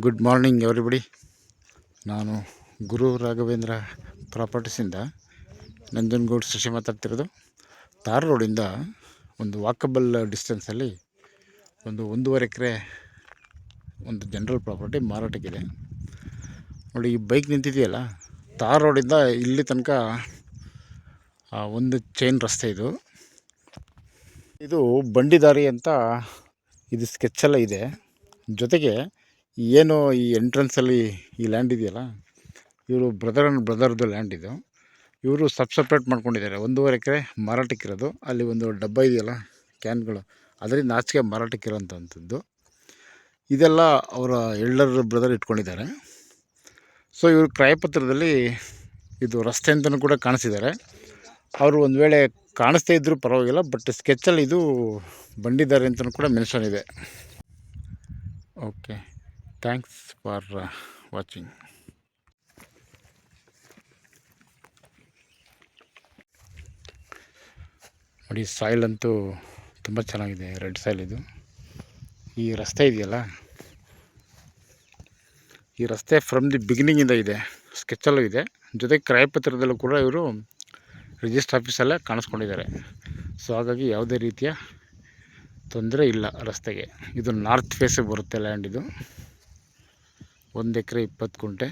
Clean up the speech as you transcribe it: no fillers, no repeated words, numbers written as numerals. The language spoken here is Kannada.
Good morning everybody. ನಾನು ಗುರು ರಾಘವೇಂದ್ರ ಪ್ರಾಪರ್ಟೀಸಿಂದ ನಂಜನಗೂಡು ಶಶಿ ಮಾತಾಡ್ತಿರೋದು. ತಾರ್ ರೋಡಿಂದ ಒಂದು ವಾಕಬಲ್ ಡಿಸ್ಟೆನ್ಸಲ್ಲಿ ಒಂದು 1.5 ಎಕರೆ ಒಂದು ಜನರಲ್ ಪ್ರಾಪರ್ಟಿ ಮಾರಾಟಕ್ಕಿದೆ. ನೋಡಿ, ಈ ಬೈಕ್ ನಿಂತಿದೆಯಲ್ಲ, ತಾರ್ ರೋಡಿಂದ ಇಲ್ಲಿ ತನಕ ಒಂದು ಚೈನ್ ರಸ್ತೆ ಇದು ಬಂಡಿದಾರಿ ಅಂತ ಇದು ಸ್ಕೆಚ್ಚೆಲ್ಲ ಇದೆ. ಜೊತೆಗೆ ಏನು ಈ ಎಂಟ್ರೆನ್ಸಲ್ಲಿ ಈ ಲ್ಯಾಂಡ್ ಇದೆಯಲ್ಲ, ಇವರು ಬ್ರದರ್ ಆ್ಯಂಡ್ ಬ್ರದರ್ದು ಲ್ಯಾಂಡ್ ಇದು. ಇವರು ಸಪ್ರೇಟ್ ಮಾಡ್ಕೊಂಡಿದ್ದಾರೆ. 1.5 ಎಕರೆ ಮಾರಾಟಕ್ಕಿರೋದು. ಅಲ್ಲಿ ಒಂದು ಡಬ್ಬ ಇದೆಯಲ್ಲ, ಕ್ಯಾನ್ಗಳು, ಅದರಿಂದ ಆಚೆಗೆ ಮಾರಾಟಕ್ಕಿರೋಂಥದ್ದು. ಇದೆಲ್ಲ ಅವರ ಎಲ್ಡರ್ ಬ್ರದರ್ ಇಟ್ಕೊಂಡಿದ್ದಾರೆ. ಸೊ ಇವರು ಕ್ರಯಪತ್ರದಲ್ಲಿ ಇದು ರಸ್ತೆ ಅಂತಲೂ ಕೂಡ ಕಾಣಿಸಿದ್ದಾರೆ. ಅವರು ಒಂದು ವೇಳೆ ಕಾಣಿಸ್ತಾ ಇದ್ದರೂ ಪರವಾಗಿಲ್ಲ, ಬಟ್ ಸ್ಕೆಚ್ಚಲ್ಲಿ ಇದು ಬಂಡಿದಾರಿ ಅಂತಲೂ ಕೂಡ ಮೆನ್ಷನ್ ಇದೆ. Okay, thanks for watching. ನೋಡಿ, ಸಾಯಿಲ್ ಅಂತೂ ತುಂಬ ಚೆನ್ನಾಗಿದೆ, ರೆಡ್ ಸಾಯಿಲ್ ಇದು. ಈ ರಸ್ತೆ ಇದೆಯಲ್ಲ, ಈ ರಸ್ತೆ ಫ್ರಮ್ ದಿ ಬಿಗಿನಿಂಗಿಂದ ಇದೆ, ಸ್ಕೆಚ್ಚಲ್ಲೂ ಇದೆ. ಜೊತೆಗೆ ಕ್ರಯಪತ್ರದಲ್ಲೂ ಕೂಡ ಇವರು ರಿಜಿಸ್ಟರ್ ಆಫೀಸಲ್ಲೇ ಕಾಣಿಸ್ಕೊಂಡಿದ್ದಾರೆ. ಸೊ ಹಾಗಾಗಿ ಯಾವುದೇ ರೀತಿಯ ತೊಂದರೆ ಇಲ್ಲ ರಸ್ತೆಗೆ. ಇದು ನಾರ್ತ್ ಫೇಸಿಗೆ ಬರುತ್ತೆ ಲ್ಯಾಂಡ್. ಇದು 1 ಎಕರೆ 20 ಗುಂಟೆ.